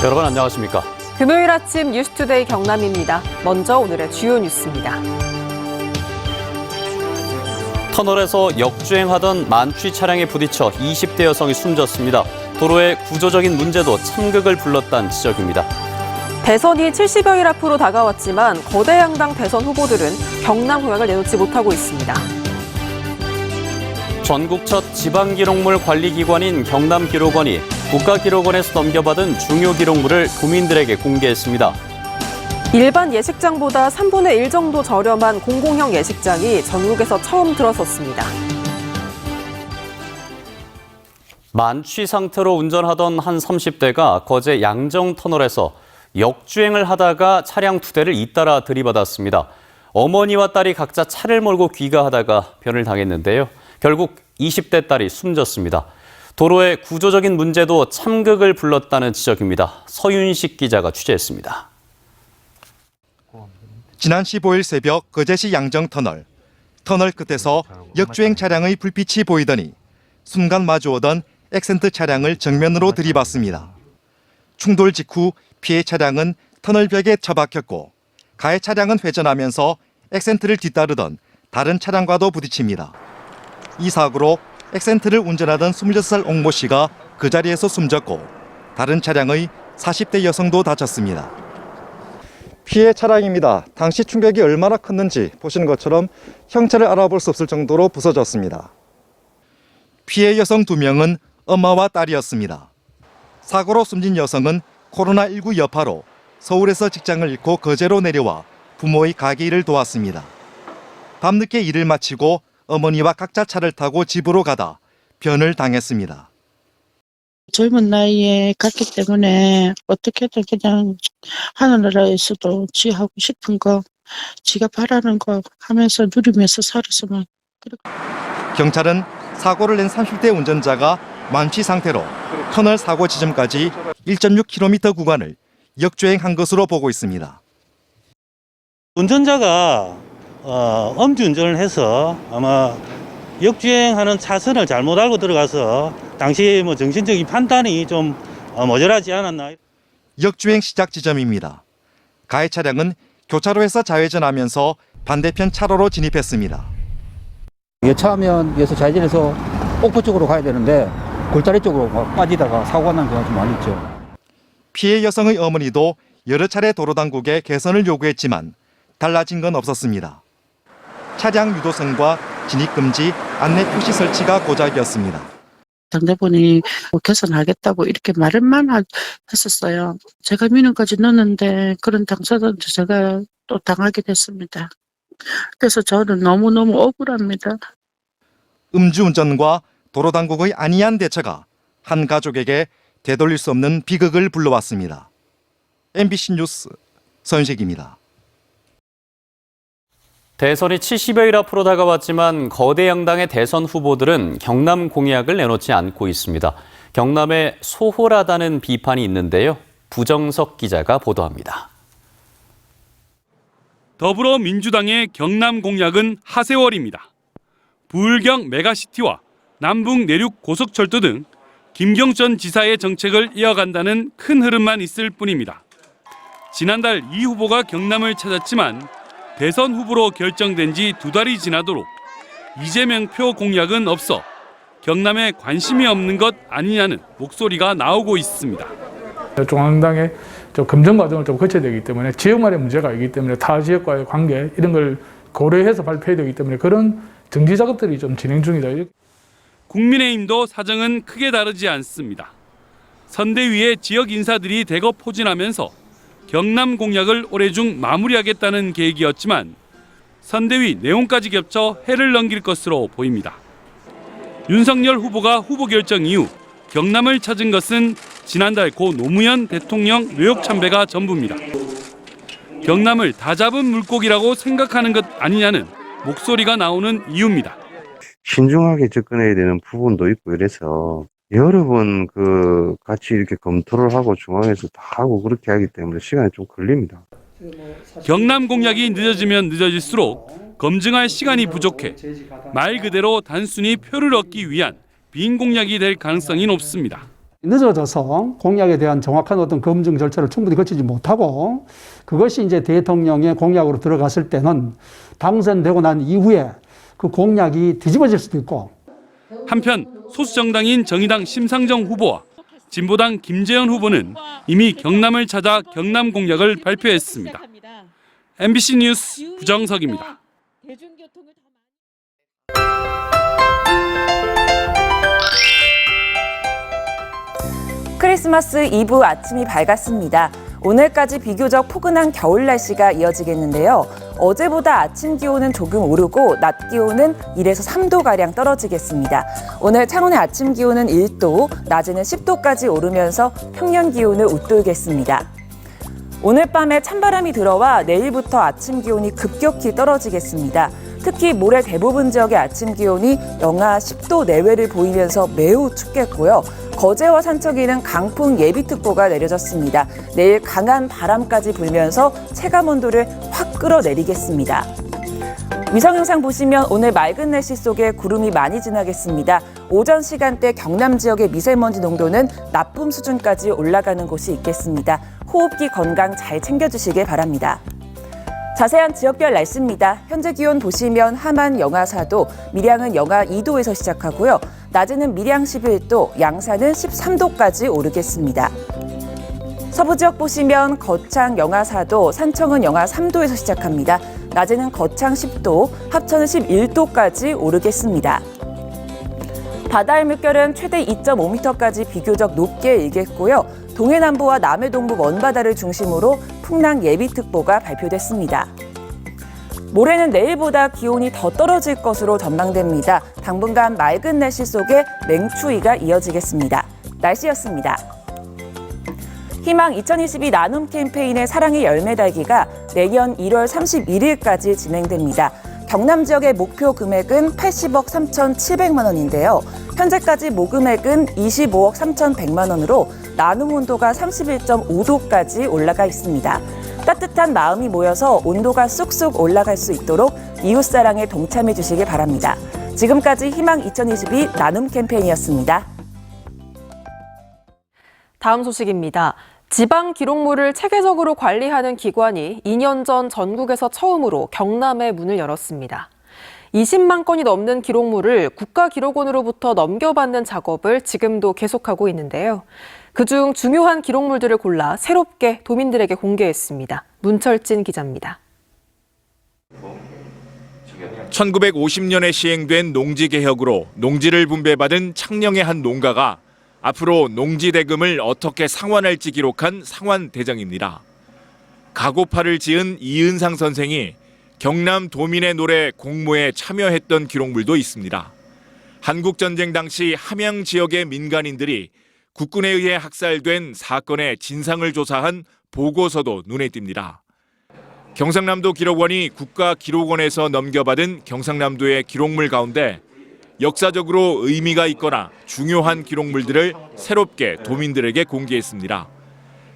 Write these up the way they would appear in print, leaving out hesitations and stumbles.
여러분 안녕하십니까? 금요일 아침 뉴스투데이 경남입니다. 먼저 오늘의 주요 뉴스입니다. 터널에서 역주행하던 만취 차량에 부딪혀 20대 여성이 숨졌습니다. 도로의 구조적인 문제도 참극을 불렀다는 지적입니다. 대선이 70여일 앞으로 다가왔지만 거대 양당 대선 후보들은 경남 공약을 내놓지 못하고 있습니다. 전국 첫 지방기록물 관리기관인 경남기록원이 국가기록원에서 넘겨받은 중요 기록물을 도민들에게 공개했습니다. 일반 예식장보다 3분의 1 정도 저렴한 공공형 예식장이 전국에서 처음 들어섰습니다. 만취 상태로 운전하던 한 30대가 거제 양정터널에서 역주행을 하다가 차량 2대를 잇따라 들이받았습니다. 어머니와 딸이 각자 차를 몰고 귀가하다가 변을 당했는데요. 결국 20대 딸이 숨졌습니다. 도로의 구조적인 문제도 참극을 불렀다는 지적입니다. 서윤식 기자가 취재했습니다. 지난 15일 새벽 거제시 양정터널. 터널 끝에서 역주행 차량의 불빛이 보이더니 순간 마주오던 액센트 차량을 정면으로 들이받습니다. 충돌 직후 피해 차량은 터널벽에 처박혔고 가해 차량은 회전하면서 액센트를 뒤따르던 다른 차량과도 부딪힙니다. 이 사고로 액센트를 운전하던 26살 옥모 씨가 그 자리에서 숨졌고 다른 차량의 40대 여성도 다쳤습니다. 피해 차량입니다. 당시 충격이 얼마나 컸는지 보시는 것처럼 형체를 알아볼 수 없을 정도로 부서졌습니다. 피해 여성 2명은 엄마와 딸이었습니다. 사고로 숨진 여성은 코로나19 여파로 서울에서 직장을 잃고 거제로 내려와 부모의 가게 일을 도왔습니다. 밤늦게 일을 마치고 어머니와 각자 차를 타고 집으로 가다 변을 당했습니다. 젊은 나이에 갔기 때문에 어떻게든 그냥 하늘나라에서도 지 하고 싶은 거, 지가 바라는 거 하면서 누리면서 살았으면. 경찰은 사고를 낸 30대 운전자가 만취 상태로 터널 사고 지점까지 1.6km 구간을 역주행한 것으로 보고 있습니다. 운전자가 음주운전을 해서 아마 역주행하는 차선을 잘못 알고 들어가서 당시 정신적인 판단이 좀 모자라지 않았나. 역주행 시작 지점입니다. 가해 차량은 교차로에서 좌회전하면서 반대편 차로로 진입했습니다. 여차하면 여기서 좌회전해서 옥포 쪽으로 가야 되는데 골다리 쪽으로 빠지다가 사고가 난 경우가 좀 많이 있죠. 피해 여성의 어머니도 여러 차례 도로당국에 개선을 요구했지만 달라진 건 없었습니다. 차량 유도선과 진입금지, 안내 표시 설치가 고작이었습니다. 상대분이 개선하겠다고 이렇게 말을만 했었어요. 제가 민원까지 넣었는데 그런 당사자한테 제가 또 당하게 됐습니다. 그래서 저는 너무너무 억울합니다. 음주운전과 도로당국의 안이한 대처가 한 가족에게 되돌릴 수 없는 비극을 불러왔습니다. MBC 뉴스 서윤식입니다. 대선이 70여일 앞으로 다가왔지만 거대 양당의 대선 후보들은 경남 공약을 내놓지 않고 있습니다. 경남에 소홀하다는 비판이 있는데요. 부정석 기자가 보도합니다. 더불어민주당의 경남 공약은 하세월입니다. 부울경 메가시티와 남북 내륙 고속철도 등 김경천 지사의 정책을 이어간다는 큰 흐름만 있을 뿐입니다. 지난달 이 후보가 경남을 찾았지만 대선 후보로 결정된 지 2달이 지나도록 이재명표 공약은 없어 경남에 관심이 없는 것 아니냐는 목소리가 나오고 있습니다. 중앙당의 검증 과정을 좀 거쳐야 되기 때문에 지역만의 문제가 있기 때문에 타 지역과의 관계 이런 걸 고려해서 발표해야 되기 때문에 그런 정지 작업들이 좀 진행 중이다. 국민의힘도 사정은 크게 다르지 않습니다. 선대위의 지역 인사들이 대거 포진하면서 경남 공약을 올해 중 마무리하겠다는 계획이었지만 선대위 내용까지 겹쳐 해를 넘길 것으로 보입니다. 윤석열 후보가 후보 결정 이후 경남을 찾은 것은 지난달 고 노무현 대통령 뉴욕 참배가 전부입니다. 경남을 다 잡은 물고기라고 생각하는 것 아니냐는 목소리가 나오는 이유입니다. 신중하게 접근해야 되는 부분도 있고 이래서 여러 번 같이 이렇게 검토를 하고 중앙에서 다 하고 그렇게 하기 때문에 시간이 좀 걸립니다. 경남 공약이 늦어지면 늦어질수록 검증할 시간이 부족해 말 그대로 단순히 표를 얻기 위한 빈 공약이 될 가능성이 높습니다. 늦어져서 공약에 대한 정확한 어떤 검증 절차를 충분히 거치지 못하고 그것이 이제 대통령의 공약으로 들어갔을 때는 당선되고 난 이후에 그 공약이 뒤집어질 수도 있고. 한편 소수 정당인 정의당 심상정 후보와 진보당 김재현 후보는 이미 경남을 찾아 경남 공약을 발표했습니다. MBC 뉴스 구정석입니다. 크리스마스 이브 아침이 밝았습니다. 오늘까지 비교적 포근한 겨울 날씨가 이어지겠는데요. 어제보다 아침 기온은 조금 오르고 낮 기온은 1에서 3도가량 떨어지겠습니다. 오늘 창원의 아침 기온은 1도, 낮에는 10도까지 오르면서 평년 기온을 웃돌겠습니다. 오늘 밤에 찬바람이 들어와 내일부터 아침 기온이 급격히 떨어지겠습니다. 특히 모레 대부분 지역의 아침 기온이 영하 10도 내외를 보이면서 매우 춥겠고요. 거제와 산척에는 강풍 예비특보가 내려졌습니다. 내일 강한 바람까지 불면서 체감온도를 확 끌어내리겠습니다. 위성 영상 보시면 오늘 맑은 날씨 속에 구름이 많이 지나겠습니다. 오전 시간대 경남 지역의 미세먼지 농도는 나쁨 수준까지 올라가는 곳이 있겠습니다. 호흡기 건강 잘 챙겨주시길 바랍니다. 자세한 지역별 날씨입니다. 현재 기온 보시면 함안 영하 4도, 밀양은 영하 2도에서 시작하고요. 낮에는 밀양 11도, 양산은 13도까지 오르겠습니다. 서부 지역 보시면 거창 영하 4도, 산청은 영하 3도에서 시작합니다. 낮에는 거창 10도, 합천은 11도까지 오르겠습니다. 바다의 물결은 최대 2.5m까지 비교적 높게 일겠고요. 동해남부와 남해동부 먼바다를 중심으로 풍랑 예비특보가 발표됐습니다. 모레는 내일보다 기온이 더 떨어질 것으로 전망됩니다. 당분간 맑은 날씨 속에 맹추위가 이어지겠습니다. 날씨였습니다. 희망 2022 나눔 캠페인의 사랑의 열매 달기가 내년 1월 31일까지 진행됩니다. 경남 지역의 목표 금액은 80억 3,700만 원인데요. 현재까지 모금액은 25억 3,100만 원으로 나눔 온도가 31.5도까지 올라가 있습니다. 따뜻한 마음이 모여서 온도가 쑥쑥 올라갈 수 있도록 이웃사랑에 동참해 주시기 바랍니다. 지금까지 희망 2022 나눔 캠페인이었습니다. 다음 소식입니다. 지방 기록물을 체계적으로 관리하는 기관이 2년 전 전국에서 처음으로 경남에 문을 열었습니다. 20만 건이 넘는 기록물을 국가기록원으로부터 넘겨받는 작업을 지금도 계속하고 있는데요. 그중 중요한 기록물들을 골라 새롭게 도민들에게 공개했습니다. 문철진 기자입니다. 1950년에 시행된 농지개혁으로 농지를 분배받은 창녕의 한 농가가 앞으로 농지 대금을 어떻게 상환할지 기록한 상환대장입니다. 가고파를 지은 이은상 선생이 경남 도민의 노래 공모에 참여했던 기록물도 있습니다. 한국전쟁 당시 함양 지역의 민간인들이 국군에 의해 학살된 사건의 진상을 조사한 보고서도 눈에 띕니다. 경상남도 기록원이 국가기록원에서 넘겨받은 경상남도의 기록물 가운데 역사적으로 의미가 있거나 중요한 기록물들을 새롭게 도민들에게 공개했습니다.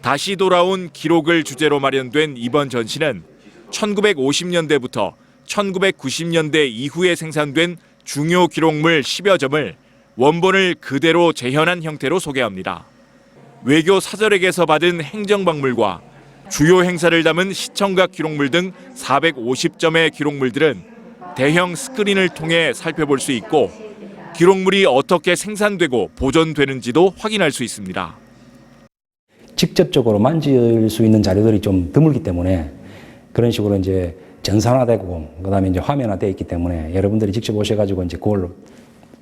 다시 돌아온 기록을 주제로 마련된 이번 전시는 1950년대부터 1990년대 이후에 생산된 중요 기록물 10여 점을 원본을 그대로 재현한 형태로 소개합니다. 외교 사절에게서 받은 행정박물과 주요 행사를 담은 시청각 기록물 등 450점의 기록물들은 대형 스크린을 통해 살펴볼 수 있고 기록물이 어떻게 생산되고 보존되는지도 확인할 수 있습니다. 직접적으로 만질 수 있는 자료들이 좀 드물기 때문에 그런 식으로 이제 전산화되고 그다음에 이제 화면화되어 있기 때문에 여러분들이 직접 오셔가지고 이제 그걸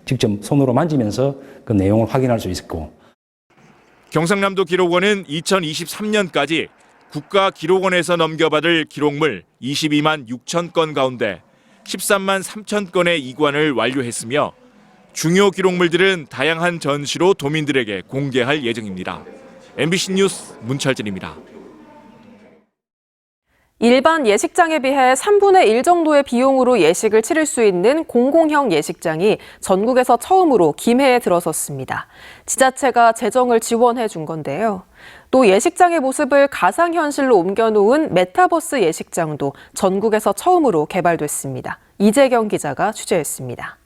직접 손으로 만지면서 그 내용을 확인할 수 있고. 경상남도 기록원은 2023년까지 국가기록원에서 넘겨받을 기록물 22만 6천 건 가운데 13만 3천 건의 이관을 완료했으며 중요 기록물들은 다양한 전시로 도민들에게 공개할 예정입니다. MBC 뉴스 문철진입니다. 일반 예식장에 비해 3분의 1 정도의 비용으로 예식을 치를 수 있는 공공형 예식장이 전국에서 처음으로 김해에 들어섰습니다. 지자체가 재정을 지원해 준 건데요. 또 예식장의 모습을 가상현실로 옮겨놓은 메타버스 예식장도 전국에서 처음으로 개발됐습니다. 이재경 기자가 취재했습니다.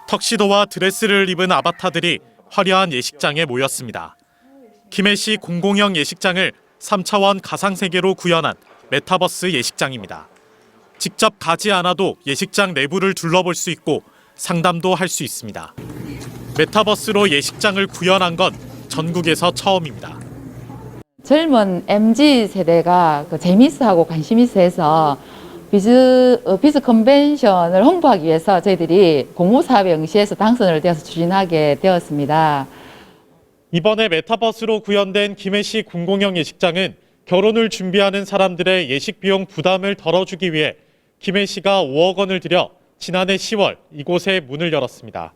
턱시도와 드레스를 입은 아바타들이 화려한 예식장에 모였습니다. 김해시 공공형 예식장을 3차원 가상세계로 구현한 메타버스 예식장입니다. 직접 가지 않아도 예식장 내부를 둘러볼 수 있고 상담도 할 수 있습니다. 메타버스로 예식장을 구현한 건 전국에서 처음입니다. 젊은 MZ세대가 재미있어하고 관심 있어 해서 비즈 컨벤션을 홍보하기 위해서 저희들이 공모사업에 응시해서 당선을 되어서 추진하게 되었습니다. 이번에 메타버스로 구현된 김해시 공공형 예식장은 결혼을 준비하는 사람들의 예식 비용 부담을 덜어주기 위해 김해시가 5억 원을 들여 지난해 10월 이곳에 문을 열었습니다.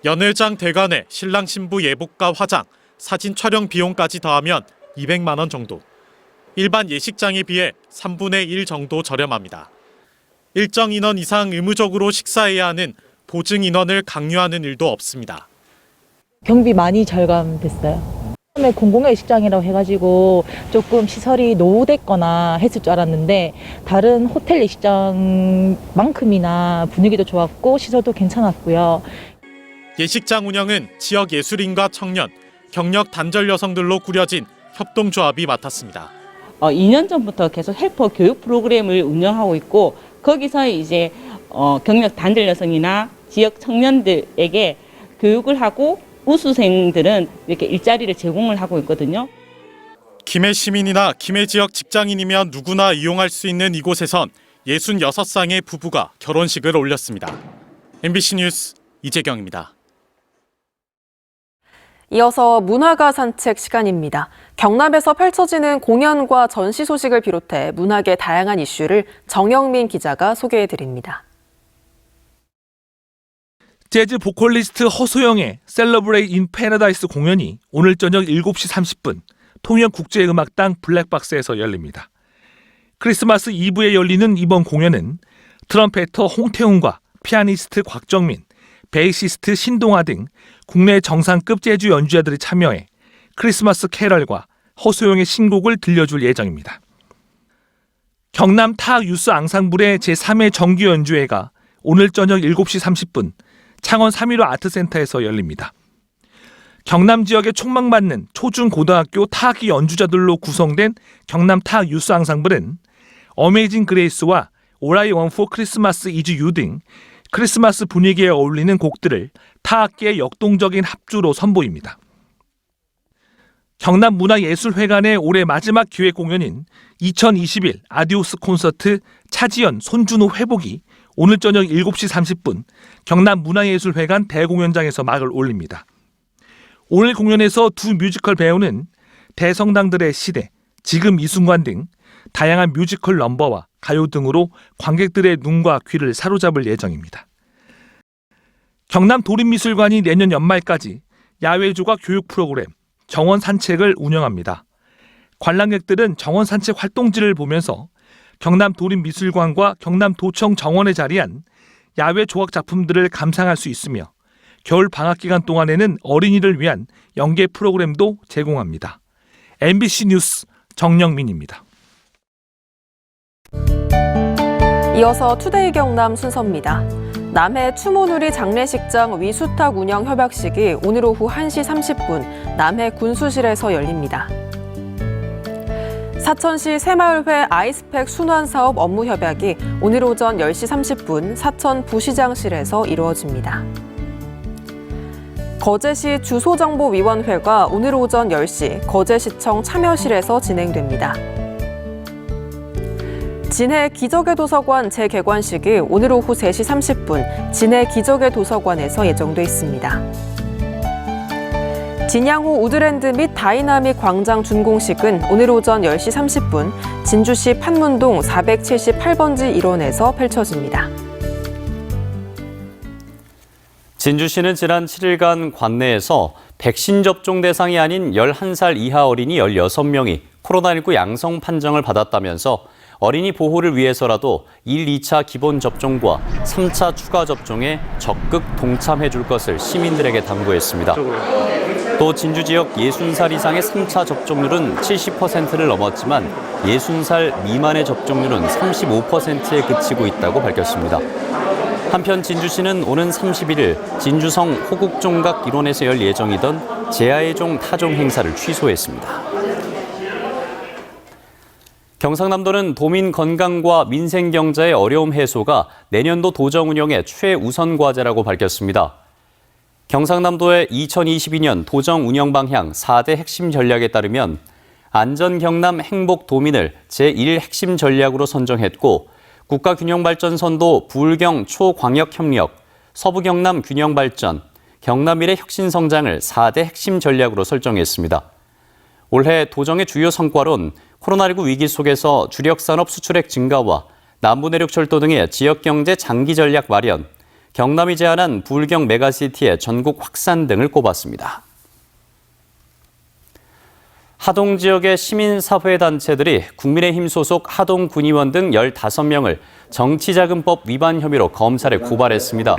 연회장 대관에 신랑 신부 예복과 화장, 사진 촬영 비용까지 더하면 200만 원 정도. 일반 예식장에 비해 3분의 1 정도 저렴합니다. 일정 인원 이상 의무적으로 식사해야 하는 보증 인원을 강요하는 일도 없습니다. 경비 많이 절감됐어요. 처음에 공공의 예식장이라고 해가지고 조금 시설이 노후됐거나 했을 줄 알았는데 다른 호텔 예식장만큼이나 분위기도 좋았고 시설도 괜찮았고요. 예식장 운영은 지역 예술인과 청년, 경력 단절 여성들로 꾸려진 협동조합이 맡았습니다. 2년 전부터 계속 헬퍼 교육 프로그램을 운영하고 있고 거기서 이제 경력 단절 여성이나 지역 청년들에게 교육을 하고 우수생들은 이렇게 일자리를 제공을 하고 있거든요. 김해 시민이나 김해 지역 직장인이면 누구나 이용할 수 있는 이곳에선 66쌍의 부부가 결혼식을 올렸습니다. MBC 뉴스 이재경입니다. 이어서 문화가 산책 시간입니다. 경남에서 펼쳐지는 공연과 전시 소식을 비롯해 문학의 다양한 이슈를 정영민 기자가 소개해드립니다. 재즈 보컬리스트 허소영의 셀러브레이트 인 패러다이스 공연이 오늘 저녁 7시 30분 통영국제음악당 블랙박스에서 열립니다. 크리스마스 이브에 열리는 이번 공연은 트럼페터 홍태웅과 피아니스트 곽정민, 베이시스트 신동아 등 국내 정상급 재즈 연주자들이 참여해 크리스마스 캐럴과 허소영의 신곡을 들려줄 예정입니다. 경남 타악 유스 앙상블의 제3회 정규 연주회가 오늘 저녁 7시 30분 창원 3.15 아트센터에서 열립니다. 경남 지역에 촉망받는 초중고등학교 타악기 연주자들로 구성된 경남 타악 유스 앙상블은 어메이징 그레이스와 All I Want for Christmas is You 등 크리스마스 분위기에 어울리는 곡들을 타악기의 역동적인 합주로 선보입니다. 경남문화예술회관의 올해 마지막 기획 공연인 2021 아디오스 콘서트 차지연, 손준호 회복이 오늘 저녁 7시 30분 경남문화예술회관 대공연장에서 막을 올립니다. 오늘 공연에서 두 뮤지컬 배우는 대성당들의 시대, 지금 이 순간 등 다양한 뮤지컬 넘버와 가요 등으로 관객들의 눈과 귀를 사로잡을 예정입니다. 경남도립미술관이 내년 연말까지 야외조각 교육 프로그램 정원 산책을 운영합니다. 관람객들은 정원 산책 활동지를 보면서 경남도립미술관과 경남도청 정원에 자리한 야외 조각 작품들을 감상할 수 있으며 겨울 방학 기간 동안에는 어린이를 위한 연계 프로그램도 제공합니다. MBC 뉴스 정영민입니다. 이어서 투데이 경남 순서입니다. 남해 추모누리 장례식장 위수탁 운영 협약식이 오늘 오후 1시 30분 남해 군수실에서 열립니다. 사천시 새마을회 아이스팩 순환사업 업무 협약이 오늘 오전 10시 30분 사천 부시장실에서 이루어집니다. 거제시 주소정보위원회가 오늘 오전 10시 거제시청 참여실에서 진행됩니다. 진해 기적의 도서관 재개관식이 오늘 오후 3시 30분 진해 기적의 도서관에서 예정돼 있습니다. 진양호 우드랜드 및 다이나믹 광장 준공식은 오늘 오전 10시 30분 진주시 판문동 478번지 일원에서 펼쳐집니다. 진주시는 지난 7일간 관내에서 백신 접종 대상이 아닌 11살 이하 어린이 16명이 코로나19 양성 판정을 받았다면서 어린이 보호를 위해서라도 1, 2차 기본 접종과 3차 추가 접종에 적극 동참해 줄 것을 시민들에게 당부했습니다. 또 진주 지역 60살 이상의 3차 접종률은 70%를 넘었지만 60살 미만의 접종률은 35%에 그치고 있다고 밝혔습니다. 한편 진주시는 오는 31일 진주성 호국종각 일원에서 열 예정이던 제아의 종 타종 행사를 취소했습니다. 경상남도는 도민 건강과 민생 경제의 어려움 해소가 내년도 도정 운영의 최우선 과제라고 밝혔습니다. 경상남도의 2022년 도정 운영 방향 4대 핵심 전략에 따르면 안전경남 행복도민을 제1 핵심 전략으로 선정했고 국가균형발전선도 부울경 초광역협력, 서부경남 균형발전, 경남일의 혁신성장을 4대 핵심 전략으로 설정했습니다. 올해 도정의 주요 성과론 코로나19 위기 속에서 주력산업 수출액 증가와 남부내륙철도 등의 지역경제 장기전략 마련, 경남이 제안한 부울경 메가시티의 전국 확산 등을 꼽았습니다. 하동 지역의 시민사회단체들이 국민의힘 소속 하동군의원 등 15명을 정치자금법 위반 혐의로 검찰에 고발했습니다.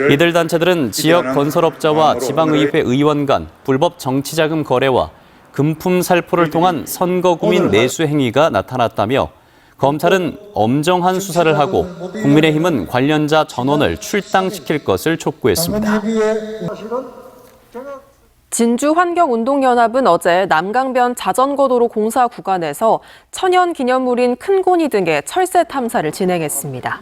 이들 단체들은 지역 건설업자와 지방의회 의원 간 불법 정치자금 거래와 금품 살포를 통한 선거구민 내수 행위가 나타났다며 검찰은 엄정한 수사를 하고 국민의힘은 관련자 전원을 출당시킬 것을 촉구했습니다. 진주환경운동연합은 어제 남강변 자전거도로 공사 구간에서 천연기념물인 큰고니 등의 철새 탐사를 진행했습니다.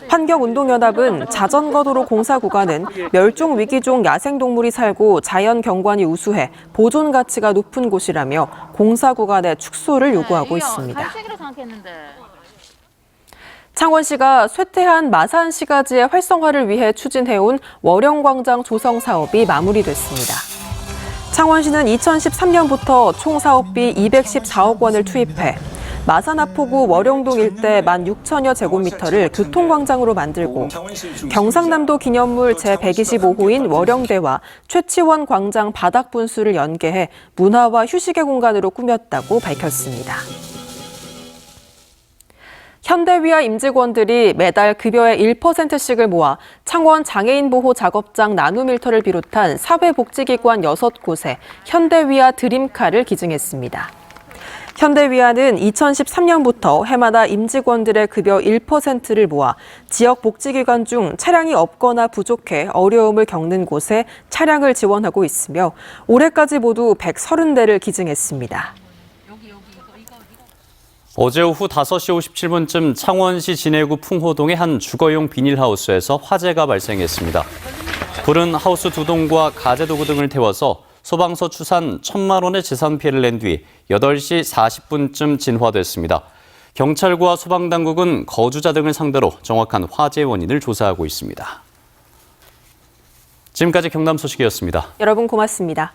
환경운동연합은 자전거도로 공사 구간은 멸종위기종 야생동물이 살고 자연경관이 우수해 보존 가치가 높은 곳이라며 공사 구간의 축소를 요구하고 있습니다. 창원시가 쇠퇴한 마산시가지의 활성화를 위해 추진해온 월영광장 조성 사업이 마무리됐습니다. 창원시는 2013년부터 총 사업비 214억 원을 투입해 마산하포구 월영동 일대 16,000여 제곱미터를 교통광장으로 만들고 경상남도 기념물 제125호인 월영대와 최치원 광장 바닥 분수를 연계해 문화와 휴식의 공간으로 꾸몄다고 밝혔습니다. 현대위아 임직원들이 매달 급여의 1%씩을 모아 창원 장애인 보호 작업장 나눔 일터를 비롯한 사회복지기관 6곳에 현대위아 드림카를 기증했습니다. 현대위아는 2013년부터 해마다 임직원들의 급여 1%를 모아 지역 복지기관 중 차량이 없거나 부족해 어려움을 겪는 곳에 차량을 지원하고 있으며 올해까지 모두 130대를 기증했습니다. 어제 오후 5시 57분쯤 창원시 진해구 풍호동의 한 주거용 비닐하우스에서 화재가 발생했습니다. 불은 하우스 2동과 가재도구 등을 태워서 소방서 추산 1,000만 원의 재산 피해를 낸 뒤 8시 40분쯤 진화됐습니다. 경찰과 소방당국은 거주자 등을 상대로 정확한 화재 원인을 조사하고 있습니다. 지금까지 경남 소식이었습니다. 여러분 고맙습니다.